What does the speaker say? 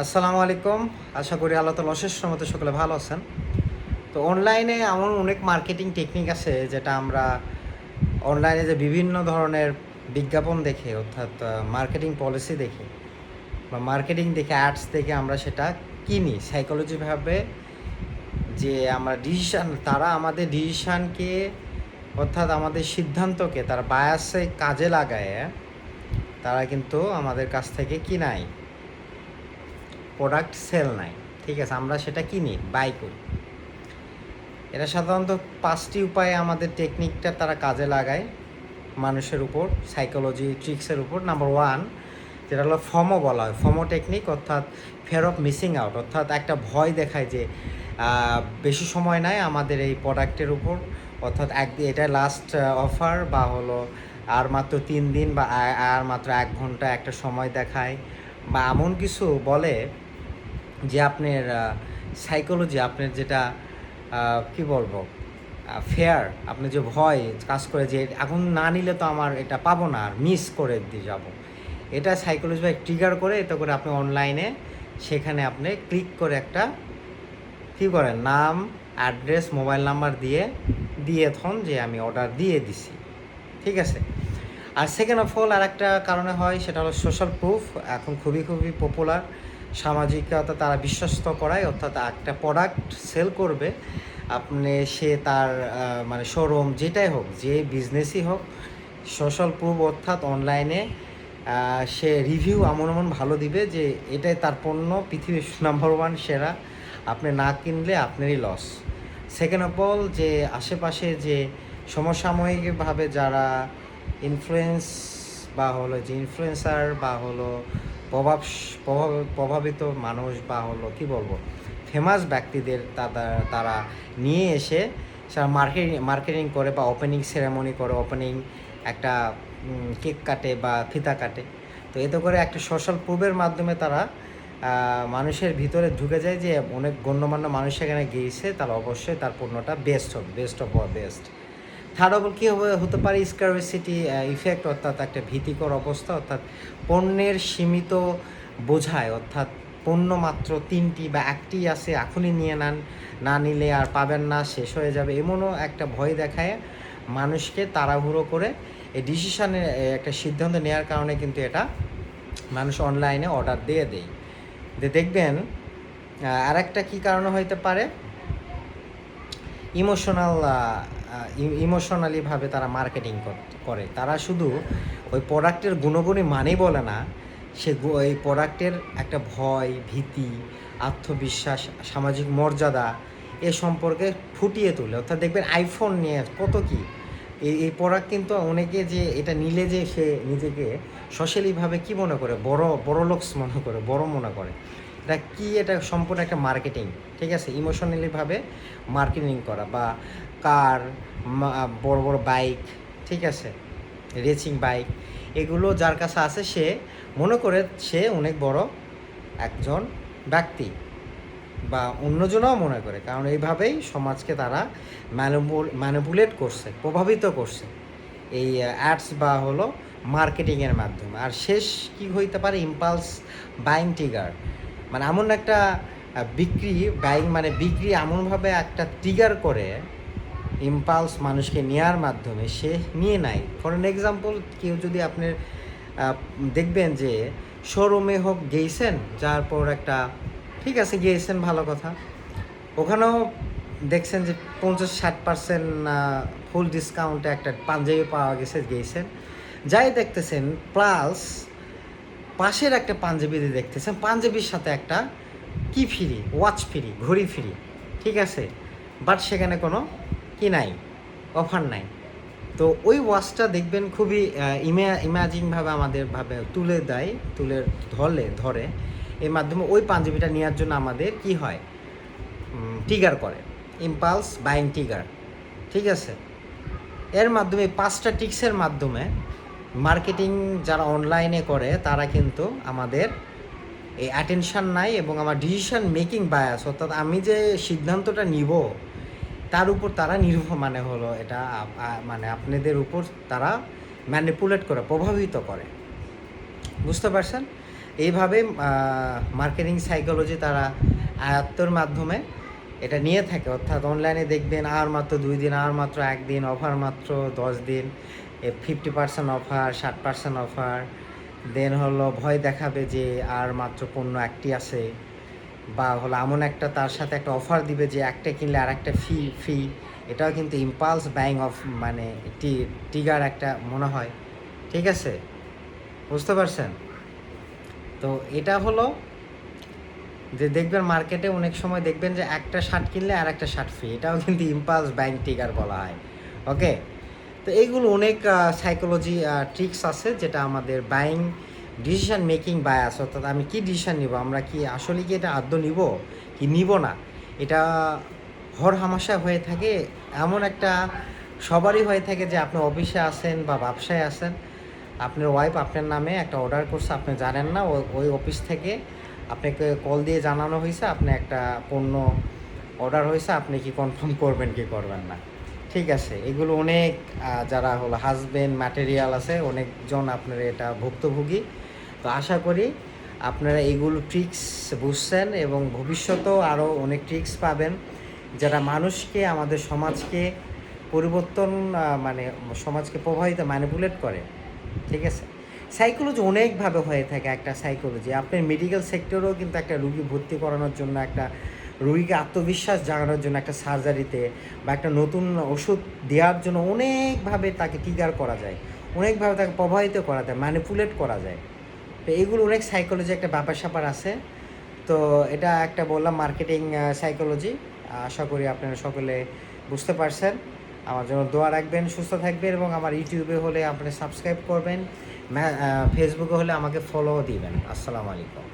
আসসালামু আলাইকুম। আশা করি আল্লাহ তাআলার অশেষ রহমতে সকলে ভালো আছেন। তো অনলাইনে এমন অনেক মার্কেটিং টেকনিক আছে যেটা আমরা অনলাইনে যে বিভিন্ন ধরনের বিজ্ঞাপন দেখে অর্থাৎ মার্কেটিং পলিসি দেখে বা মার্কেটিং দেখে অ্যাডস দেখে আমরা সেটা কিনি সাইকোলজিভাবে, যে আমরা তারা আমাদের ডিসিশানকে অর্থাৎ আমাদের সিদ্ধান্তকে তারা বায়াসে কাজে লাগায় তারা কিন্তু আমাদের কাছ থেকে কিনায় প্রোডাক্ট সেল নাই। ঠিক আছে, আমরা সেটা কিনি, বাই করি। এটা সাধারণত 5টি উপায়ে আমাদের টেকনিকটা তারা কাজে লাগায় মানুষের উপর, সাইকোলজি ট্রিক্সের উপর। নাম্বার 1 যেটা হলো ফমো বলা হয়, ফমো টেকনিক, অর্থাৎ ফিয়ার অফ মিসিং আউট, অর্থাৎ একটা ভয় দেখায় যে বেশি সময় নাই আমাদের এই প্রোডাক্টের উপর, অর্থাৎ এটা লাস্ট অফার বা হলো আর মাত্র 3 দিন বা আর মাত্র 1 ঘন্টা একটা সময় দেখায় বা এমন কিছু বলে যে আপনার সাইকোলজি, আপনার যেটা কি বলবো, ফেয়ার, আপনি যে ভয় কাজ করে যে এখন না নিলে তো আমার এটা পাবো না, আর মিস করে দিয়ে যাব, এটা সাইকোলজি ট্রিগার করে। এতে করে আপনি অনলাইনে সেখানে আপনি ক্লিক করে একটা কী করেন, নাম, অ্যাড্রেস, মোবাইল নাম্বার দিয়ে তখন যে আমি অর্ডার দিয়ে দিছি। ঠিক আছে। আর সেকেন্ড অফ অল আর একটা কারণে হয়, সেটা হলো সোশ্যাল প্রুফ। এখন খুবই পপুলার সামাজিকতা তারা বিশ্বস্ত করায়, অর্থাৎ একটা প্রোডাক্ট সেল করবে আপনি, সে তার মানে শোরুম যেটাই হোক, যে বিজনেসই হোক, সোশ্যাল প্রুফ অর্থাৎ অনলাইনে সে রিভিউ এমন ভালো দিবে যে এটাই তার পণ্য পৃথিবীর নাম্বার 1 সেরা, আপনি না কিনলে আপনারই লস। সেকেন্ড অফ অল যে আশেপাশে যে সমসাময়িকভাবে যারা ইনফ্লুয়েন্স বা হলো যে ইনফ্লুয়েন্সার বা হলো প্রভাবিত মানুষ বা হলো কি বলবো ফেমাস ব্যক্তিদের তারা নিয়ে এসে মার্কেটিং করে বা ওপেনিং সেরেমনি করে, ওপেনিং একটা কেক কাটে বা ফিতা কাটে। তো এতে করে একটা সোশ্যাল প্রুফের মাধ্যমে তারা মানুষের ভিতরে ঢুকে যায় যে অনেক গণ্যমান্য মানুষ সেখানে গিয়েছে, তাহলে অবশ্যই তার পণ্যটা বেস্ট হবে, best of best. Third of all কী হতে পারে, স্কারসিটি ইফেক্ট, অর্থাৎ একটা ভীতিকর অবস্থা, অর্থাৎ পণ্যের সীমিত বোঝায়, অর্থাৎ পণ্য মাত্র 3টি বা 1টি আছে, এখনই নিয়ে নেন, না নিলে আর পাবেন না, শেষ হয়ে যাবে, এমনও একটা ভয় দেখায় মানুষকে তাড়াহুড়ো করে এই ডিসিশানে একটা সিদ্ধান্ত নেওয়ার কারণে কিন্তু এটা মানুষ অনলাইনে অর্ডার দিয়ে দেয়। দেখবেন আর একটা কী কারণে হইতে পারে, ইমোশনালিভাবে তারা মার্কেটিং করে। তারা শুধু ওই প্রোডাক্টের গুণগুণই মানেই বলে না, সে ওই প্রোডাক্টের একটা ভয়, ভীতি, আত্মবিশ্বাস, সামাজিক মর্যাদা এ সম্পর্কে ফুটিয়ে তোলে। অর্থাৎ দেখবেন আইফোন নিয়ে কত কী, এই প্রোডাক্ট কিন্তু অনেকে যে এটা নিলে যে সে নিজেকে সোশ্যালিভাবে কী মনে করে, বড় লোকস মনে করে, বড় মনে করে। এটা কি, এটা সম্পূর্ণ একটা মার্কেটিং। ঠিক আছে, ইমোশনালিভাবে মার্কেটিং করা। বা কার, বড় বাইক, ঠিক আছে, রেসিং বাইক, এগুলো যার কাছে আছে সে মনে করে সে অনেক বড় একজন ব্যক্তি, বা অন্যজনও মনে করে, কারণ এইভাবেই সমাজকে তারা ম্যানিপুলেট করছে, প্রভাবিত করছে এই অ্যাডস বা হলো মার্কেটিংয়ের মাধ্যমে। আর শেষ কি হইতে পারে, ইম্পালস বাইং ট্রিগার, মানে এমন একটা বিক্রি এমনভাবে একটা ট্রিগার করে ইম্পালস মানুষকে নেওয়ার মাধ্যমে সে নিয়ে নেয়। ফর এন এক্সাম্পল, কেউ যদি আপনার দেখবেন যে শোরুমে হোক গেইছেন, যার পর একটা ঠিক আছে গিয়েছেন, ভালো কথা, ওখানেও দেখছেন যে 50-60% ফুল ডিসকাউন্টে একটা পাঞ্জাবি পাওয়া গেছে, গিয়েছেন, যাই দেখতেছেন, প্লাস পাশের একটা পাঞ্জাবি দেখতেছেন, পাঞ্জাবির সাথে একটা কি ফ্রি, ওয়াচ ফ্রি, ঘড়ি ফ্রি। ঠিক আছে, বাট সেখানে কোনো কি নাই, অফার নাই। তো ওই ওয়াচটা দেখবেন খুবই ইমাজিংভাবে আমাদেরভাবে ধরে এর মাধ্যমে ওই পাঞ্জাবিটা নেওয়ার জন্য আমাদের কি হয়, ট্রিগার করে, ইম্পালস বাইং ট্রিগার। ঠিক আছে, এর মাধ্যমে 5টা টিক্সের মাধ্যমে মার্কেটিং যারা অনলাইনে করে তারা কিন্তু আমাদের এই অ্যাটেনশান নাই, এবং আমার ডিসিশন মেকিং বায়াস, অর্থাৎ আমি যে সিদ্ধান্তটা নিব তার উপর তারা মানে হলো এটা মানে আপনাদের উপর তারা ম্যানিপুলেট করে, প্রভাবিত করে। বুঝতে পারছেন? এইভাবে মার্কেটিং সাইকোলজি তারা আয়ত্তর মাধ্যমে এটা নিয়ে থাকে। অর্থাৎ অনলাইনে দেখবেন আর মাত্র 2 দিন, আর মাত্র 1 দিন, অফার মাত্র 10 দিন, 50% অফার, 60% অফার, দেন হলো ভয় দেখাবে যে আর মাত্র পণ্য একটি আছে, বা হলো এমন একটা তার সাথে একটা অফার দিবে যে একটা কিনলে আর একটা ফ্রি। এটাও কিন্তু ইম্পালস বাইং অফ মানে টিগার একটা মনে হয়। ঠিক আছে, বুঝতে পারছেন? তো এটা হলো যে দেখবেন মার্কেটে অনেক সময় দেখবেন যে একটা শার্ট কিনলে আর একটা শার্ট ফ্রি, এটাও কিন্তু ইম্পালস বাইং ট্রিগার বলা হয়। ওকে, তো এইগুলো অনেক সাইকোলজি ট্রিক্স আছে যেটা আমাদের বাইং ডিসিশন মেকিং বায়াস, অর্থাৎ আমি কি ডিসিশন নিব, আমরা কি আসলে কি এটা আদৌ নিব কি নিব না, এটা হরহামেশা হয়ে থাকে। এমন একটা সবারই হয়ে থাকে যে আপনি অফিসে আসেন বা ব্যবসায় আসেন, আপনার ওয়াইফ আপনার নামে একটা অর্ডার করছে, আপনি জানেন না, ওই অফিস থেকে আপনাকে কল দিয়ে জানানো হয়েছে আপনি একটা পণ্য অর্ডার হয়েছে, আপনি কি কনফার্ম করবেন কি করবেন না। ঠিক আছে, এগুলো অনেক যারা হলো হাজবেন্ড ম্যাটেরিয়াল আছে অনেকজন আপনার এটা ভুক্তভোগী। তো আশা করি আপনারা এইগুলো ট্রিক্স বুঝছেন এবং ভবিষ্যতেও আরও অনেক ট্রিক্স পাবেন যারা মানুষকে, আমাদের সমাজকে পরিবর্তন মানে সমাজকে প্রভাবিত ম্যানিপুলেট করে। ঠিক আছে, সাইকোলজি অনেকভাবে হয়ে থাকে। একটা সাইকোলজি আপনার মেডিকেল সেক্টরেও কিন্তু একটা রুগী ভর্তি করানোর জন্য, একটা রুগীকে আত্মবিশ্বাস জাগানোর জন্য, একটা সার্জারিতে বা একটা নতুন ওষুধ দেওয়ার জন্য অনেকভাবে তাকে ট্রিগার করা যায়, অনেকভাবে তাকে প্রভাবিত করা যায়, ম্যানিপুলেট করা যায়। তো এইগুলো অনেক সাইকোলজি একটা ব্যাপার স্যাপার আছে। তো এটা একটা বললাম মার্কেটিং সাইকোলজি। আশা করি আপনারা সকলে বুঝতে পারছেন। আমার জন্য দোয়া রাখবেন, সুস্থ থাকবেন এবং আমার ইউটিউবে হলে আপনি সাবস্ক্রাইব করবেন, ফেসবুকে হলে আমাকে ফলো দিবেন। আসসালামু আলাইকুম।